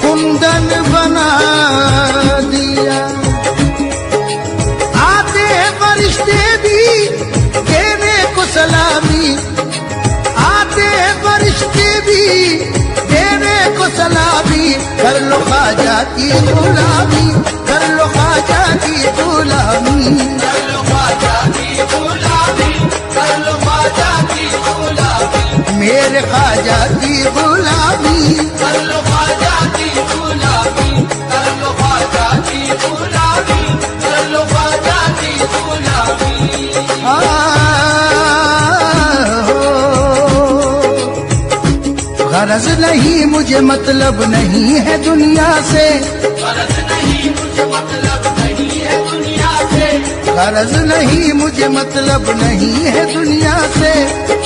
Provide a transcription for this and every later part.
कुंदन बना दिया। आते हैं फरिश्ते भी देने को सलामी, आते हैं फरिश्ते भी देने को सलामी। कर लो ख्वाजा की गुलामी, कर लो ख्वाजा की गुलामी, कर लो ख्वाजा की गुलामी, कर लो ख्वाजा की गुलामी, मेरे ख्वाजा की गुलामी। कर लो ख्वाजा की गुलामी, कर लो ख्वाजा की गुलामी, कर लो ख्वाजा की गुलामी। गरज नहीं मुझे मतलब नहीं है दुनिया से, गरज नहीं मुझे मतलब नहीं है दुनिया से, गरज नहीं मुझे मतलब नहीं है दुनिया से।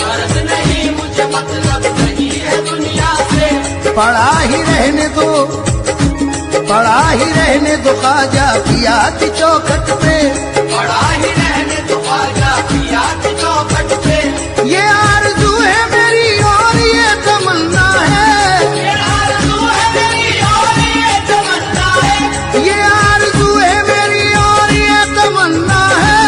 गरज नहीं मुझे मतलब नहीं है दुनिया से। पड़ा ही रहने दो, पड़ा ही रहने दो ख्वाजा पिया की चौखट पे, पड़ा ही रहने दो ख्वाजा पिया की चौखट पे। ये आरज़ू है मेरी और ये तमन्ना है, ये आरज़ू है मेरी और ये तमन्ना है, ये आरज़ू है मेरी और ये तमन्ना है।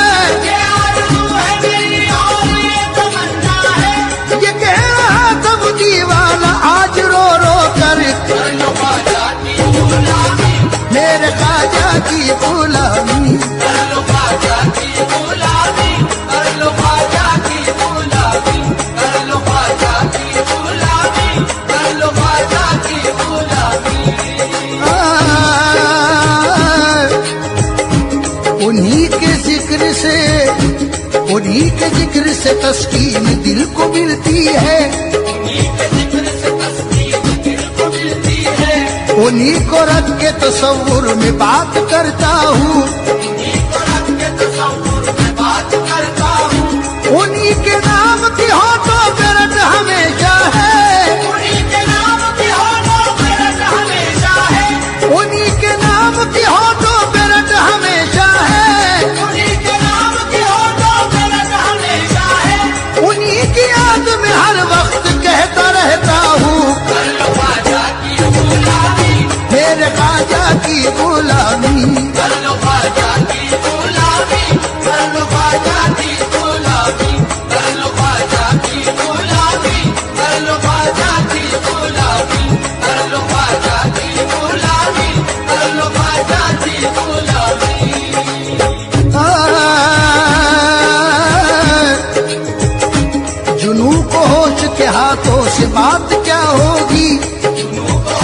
ये आरज़ू है मेरी और ये तमन्ना है। ये कह रहा तब दीवाना आज रो रो कर, कर लो ख्वाजा की गुलामी, मेरे ख्वाजा की गुलामी। कर लो ख्वाजा की गुलामी, कर लो ख्वाजा की गुलामी, कर लो ख्वाजा की गुलामी, कर लो ख्वाजा की गुलामी। उन्हीं के जिक्र से, उन्हीं के जिक्र से तस्कीन दिल को मिलती है, उन्हीं के जिक्र से तस्कीन दिल को मिलती है। उन्हीं को रख के तसव्वुर में बात करता हूँ, उन्हीं को रख के तसव्वुर में बात करता हूँ। उन्हीं के नाम की होठों पे रट हमेशा है, उन्हीं के नाम की होठों पे रट हमेशा है, उन्हीं के नाम की होठों पे रट हमेशा है, उन्हीं के नाम की होठों पे रट हमेशा है। उन्हीं की याद में हर वक्त कहता रहता हूँ, कर लो ख्वाजा की गुलामी, मेरे ख्वाजा की गुलामी। कर लो ख्वाजा की गुलामी, कर लो ख्वाजा की गुलामी, कर लो ख्वाजा की गुलामी, कर लो ख्वाजा की गुलामी, कर लो ख्वाजा की गुलामी, कर लो ख्वाजा की गुलामी। जुनू को होश के हाथों से बात क्या होगी,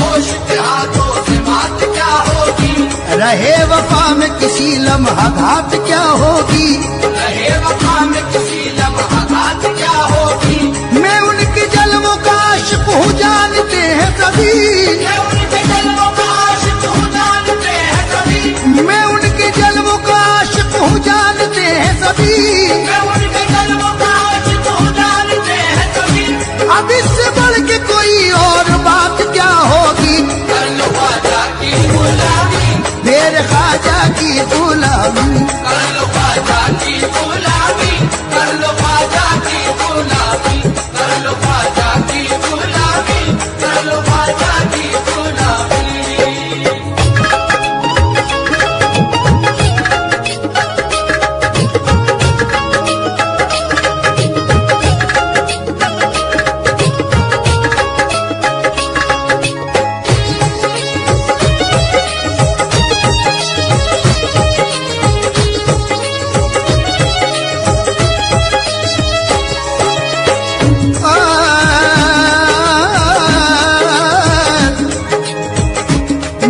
होश के हाथों से बात क्या होगी, रहे वफा में किसी लम्हा घात क्या होगी। रहे वफा में किसी लम्हा घात क्या होगी। मैं उनके जलवों का आशिक हूँ जानते हैं सभी, मैं उनके जलवों का आशिक हूँ जानते हैं सभी, मैं उनके जलवों का आशिक हूँ जानते हैं सभी। मैं उनके जलवों का आशिक हूँ जानते हैं सभी। अब इससे बढ़ के कोई और बात क्या होगी, कर लो ख्वाजा की गुलामी, मेरे ख्वाजा की गुलामी। कर लो ख्वाजा की गुलामी, कर लो ख्वाजा की गुलामी, कर लो ख्वाजा की गुलामी, कर लो ख्वाजा की गुलामी।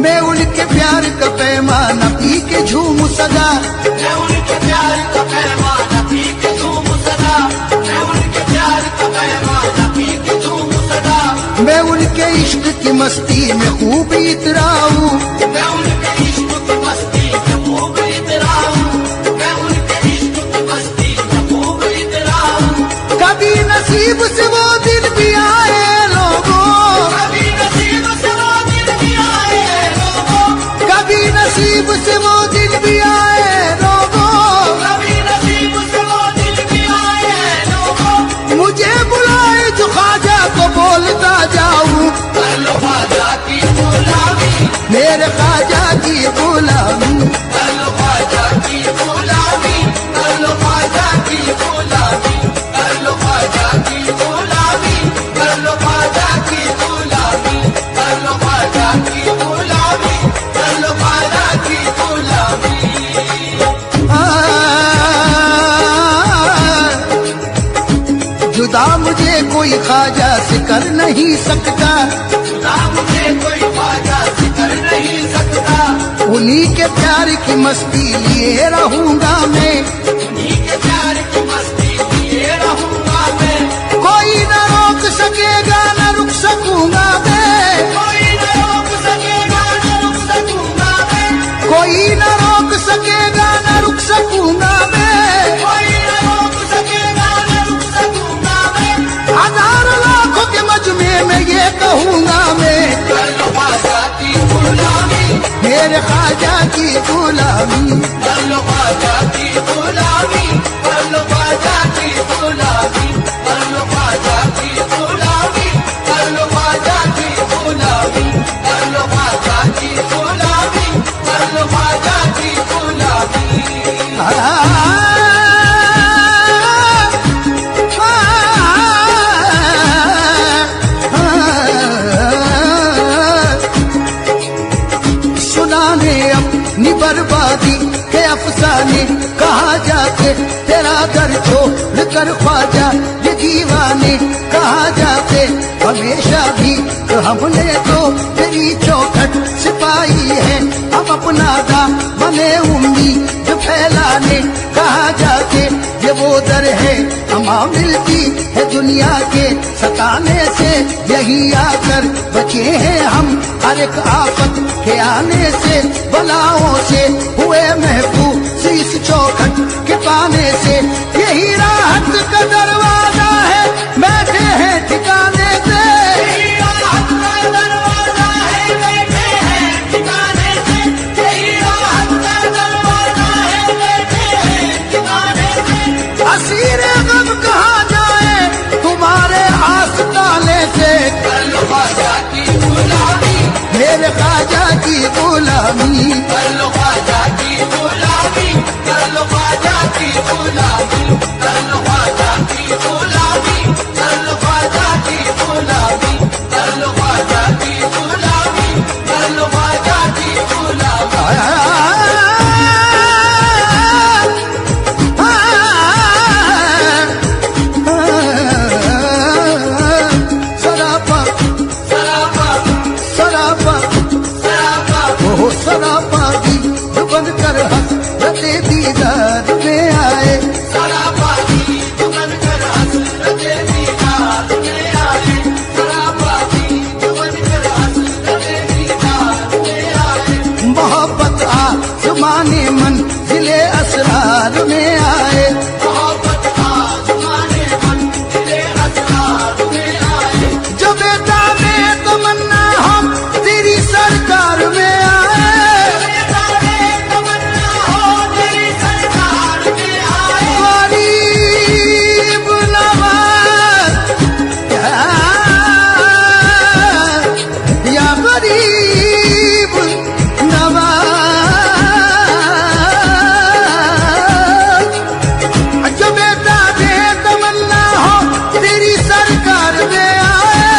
मैं उनके प्यार का पैमाना पी के झूम सदा, मैं उनके प्यार का पैमाना पी के झूम सदा, मैं उनके प्यार का पैमाना पी के झूम सदा। मैं उनके इश्क की मस्ती में खूब इतराऊं, मैं उनके इश्क की मस्ती में खूब इतराऊं, मैं उनके इश्क की मस्ती में खूब इतराऊं। कभी नसीब से वो दिन भी आए लोगों, कभी नसीब से वो दिन भी आए लोगों, कभी नसीब से वो दिन भी आए लोगों। कभी नसीब से वो दिन भी आए लोगों। मुझे बुलाए जो ख्वाजा को बोलता जाऊं, कर लो ख्वाजा की मेरे ख्वाजा की गुलामी, कर लो ख्वाजा की गुलामी, कर लो ख्वाजा की गुलामी, कर लो ख्वाजा की गुलामी, कर लो ख्वाजा की गुलामी, कर लो ख्वाजा की गुलामी, कर लो ख्वाजा की गुलामी। जुदा मुझे कोई ख्वाजा से कर नहीं सकता, जुदा मुझे कोई ख्वाजा से कर नहीं सकता, उन्हीं के प्यार की मस्ती लिए रहूंगा मैं, उन्हीं के प्यार की मस्ती लिए रहूंगा मैं, कोई न रोक सकेगा न रुक सकूंगा मैं, कोई न रोक सकेगा न रुक सकूंगा मैं, कोई न रोक सकेगा न रुक सकूंगा मैं, कोई न रोक सकेगा न रुक सकूंगा मैं। हजार लाखों के मजमे में ये कहूंगा मैं, कर लो ख्वाजा की गुलामी, मेरे ख्वाजा की गुलामी, कर लो ख्वाजा की गुलामी, कर लो ख्वाजा की गुलामी, कर लो ख्वाजा की गुलामी, कर लो ख्वाजा की गुलामी, कर लो ख्वाजा की गुलामी, कर लो ख्वाजा की गुलामी। सुनाने अपनी बर्बादी के अफसाने, कहाँ जाके तेरा दर छोड़ कर ख्वाजा ये दीवाने, कहाँ जाके हमेशा भी हमने तो तेरी चौखट सिपाही है, हम अपना दामने उम्मीद फैलाने, कहाँ जाके ये वो दर है हमा मिलती है दुनिया के सताने से, यही आकर बचे हैं हम हर एक आफत के आने से, बलाओं से हुए महफूज इस चौखट के पाने से, यही राहत का दरवाजा है बैठे हैं ठिकाने से, यही राहत का दरवाजा है बैठे हैं ठिकाने से, यही राहत का दरवाजा है बैठे हैं ठिकाने से। असीर गम कहाँ जाए तुम्हारे आस्ताने से, कर लो ख्वाजा की गुलामी, मेरे ख्वाजा की गुलामी, कर लो ख्वाजा की गुलामी, कर लो ख्वाजा की गुलामी, कर लो ख्वाजा की गुलामी, कर लो ख्वाजा की गुलामी, कर लो ख्वाजा की गुलामी, कर लो ख्वाजा की गुलामी। सरापा सरापा सरापा सरापा ओ सरापा दी बन कर हसरते दीदार में आए, सरापा दी बन कर हसरते दीदार में आए, सरापा दी बन कर हसरते दीदार में आए। मोहब्बत आसमाने मंजिले असरार में आए, मोहब्बत आसमाने मंजिले असरार में आए। जो बेटा में तमन्ना हम तेरी सरकार में आए, सारे तमन्ना हो तेरी सरकार में आए। गरीब नवाज या गरीब नवाज, जो बेटा दे तमन्ना हो तेरी सरकार में आए,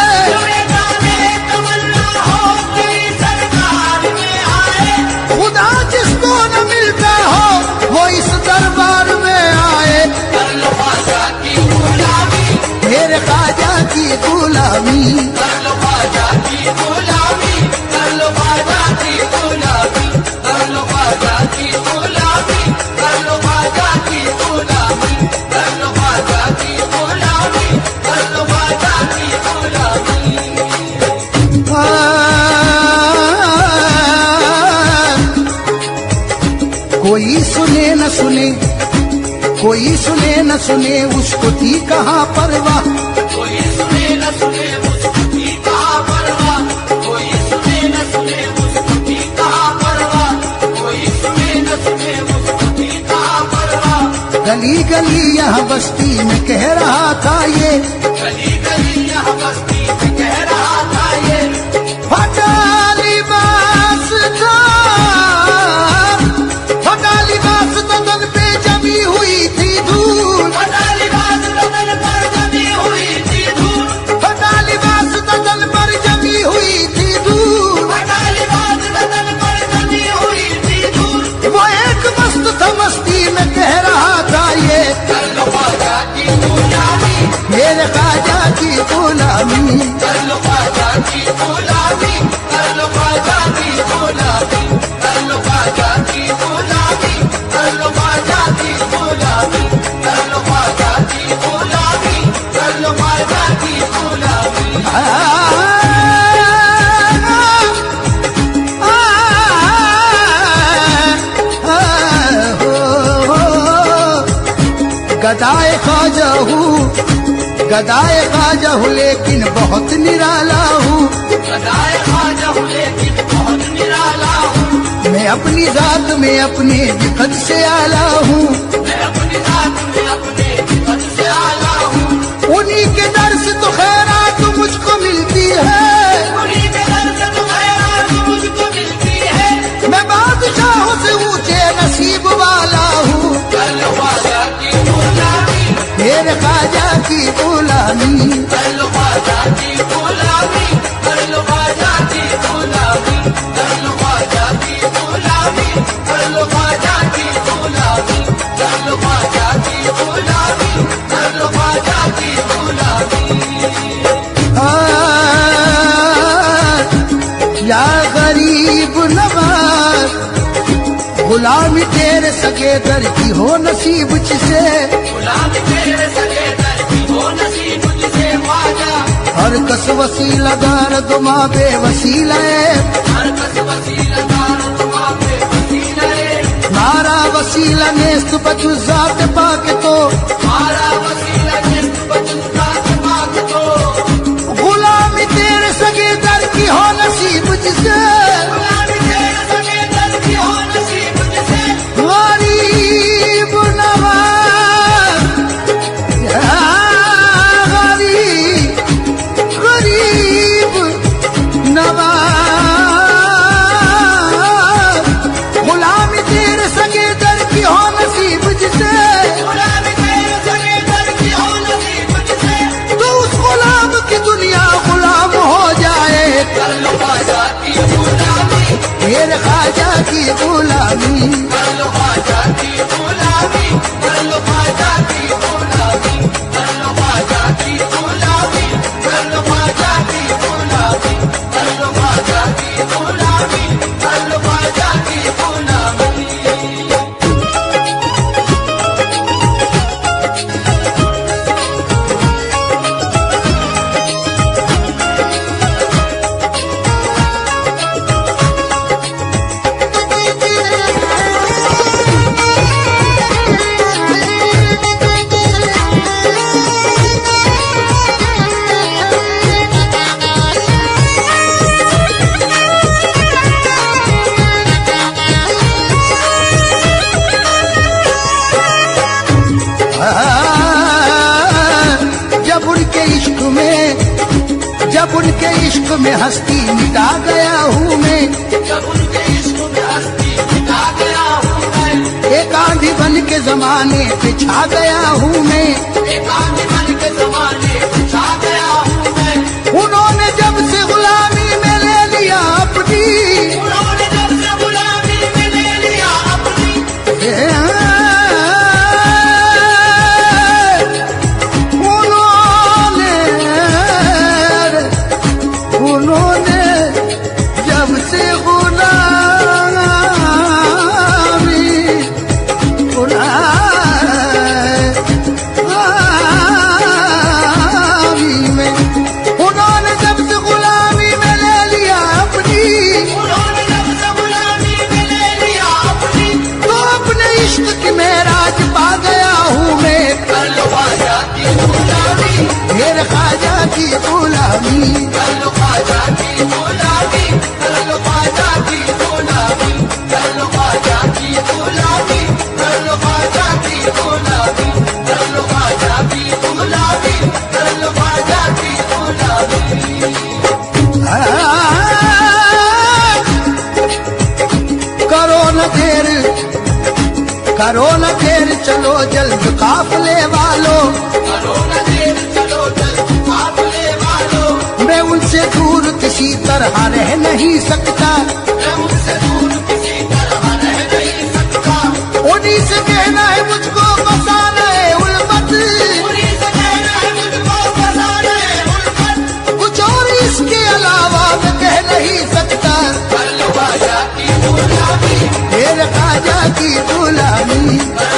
सारे तमन्ना हो तेरी सरकार में आए। खुदा जिसको न मिलता हो वो इस दरबार में आए, कर लो ख्वाजा की गुलामी, मेरे ख्वाजा की गुलामी, कर लो ख्वाजा की गुलामी, कर लो ख्वाजा की गुलामी, कर लो ख्वाजा की गुलामी, कर लो ख्वाजा की गुलामी, कर लो ख्वाजा की गुलामी, कर लो ख्वाजा की गुलामी। कोई सुने न सुने, कोई सुने न सुने उसको थी कहाँ परवाह, कोई सुने न सुने मुझको की कहाँ परवाह, कोई सुने न सुने मुझको की कहाँ परवाह, कोई सुने न सुने मुझको की कहाँ परवाह। गली गली यहाँ बस्ती में कह रहा था ये, गली गली यहाँ बस्ती में कह रहा था ये, फटा लिबास गुलामी कर लो ख्वाजा की गुलामी, कर लो ख्वाजा की गुलामी, कर लो ख्वाजा की गुलामी, कर लो ख्वाजा की गुलामी, कर लो ख्वाजा की गुलामी, कर लो ख्वाजा की गुलामी। गदाए ख्वाजा हूँ, गदाए ख्वाजा हूँ, लेकिन बहुत निराला हूँ। गदाए ख्वाजा हूँ लेकिन बहुत निराला हूँ, मैं अपनी जात में अपने कद से आला हूँ। मैं अपनी जात में अपने कद से आला हूँ। उन्हीं के दर से तो खैरात मुझको मिलती है, उन्हीं के दर से तो खैरात मुझको मिलती है। मैं बादशाहों से ऊंचे नसीब वाला हूँ। कर लो ख्वाजा की गुलामी, मेरे ख्वाजा की गुलामी कर लो ख्वाजा की गुलामी, कर लो ख्वाजा की गुलामी, कर लो ख्वाजा की गुलामी, कर लो ख्वाजा की गुलामी, कर लो ख्वाजा की गुलामी, कर लो ख्वाजा की गुलामी। या गरीब नवाज, गुलामी तेरे सगे दर की हो नसीब जिसे, गुलामी तेरे सगे दर की हो नसीब जिसे ख्वाजा। हर कस वसीला दार दुमा बेवसीला है, हर कस वसीला दार दुआ पे वसीला है। मारा वसीला नेस्त बचु जात पाक तो, मारा वसीला जिस्त बचु जात पाक तो, गुलामी तेरे सगे दर की हो नसीब जिसे, गुलामी तेरे सगे दर की हो नसीब जिसे। गरीब नवाज, या गरीब नवाज, गुलामी तेरे सगे दर की हो नसीब जिसे, गुलामी तेरे सगे दर की हो नसीब जिसे। तो उस गुलाम की दुनिया गुलाम हो जाए। कर लो ख्वाजा की गुलामी, मेरे ख्वाजा की गुलामी कर लो ख्वाजा की गुलामी, कर लो ख्वाजा की गुलामी, कर लो ख्वाजा की गुलामी, कर लो ख्वाजा की गुलामी, कर लो ख्वाजा की गुलामी, कर लो ख्वाजा की गुलामी। जब उनके इश्क में हस्ती मिटा गया हूँ मैं, जब उनके इश्क में हस्ती मिटा गया हूँ मैं, एक आंधी बन के जमाने पे छा गया हूँ मैं। एक आंधी बन के जमाने पे छा गया हूँ मैं। उन्होंने जब से गुलामी में ले लिया अपनी, उन्होंने जब से गुलामी में ले लिया अपनी, उन्होंने जब से गुलामी में, उन्होंने जब से गुलामी में ले लिया अपनी, उन्होंने जब से गुलामी में ले लिया अपनी, तो अपने इश्क की महराज पा गया हूँ मैं। कर लो ख्वाजा की गुलामी, मेरे ख्वाजा की गुलामी कर लो ख्वाजा की गुलामी, कर लो ख्वाजा की गुलामी, कर लो ख्वाजा की गुलामी, कर लो ख्वाजा की गुलामी, कर लो ख्वाजा की गुलामी, कर लो ख्वाजा की गुलामी। करो न देर, करो न देर, चलो जल्द काफले वालों, करो न देर, चलो जल्द काफले वालों। मैं उनसे दूर किसी तरह रह नहीं सकता, मैं उनसे दूर किसी तरह रह नहीं सकता। उन्हीं से कहना है मुझको बसाना है उल्फत, उन्हीं से कहना है मुझको बसाना है उल्फत। ख्वाजा की गुलामी।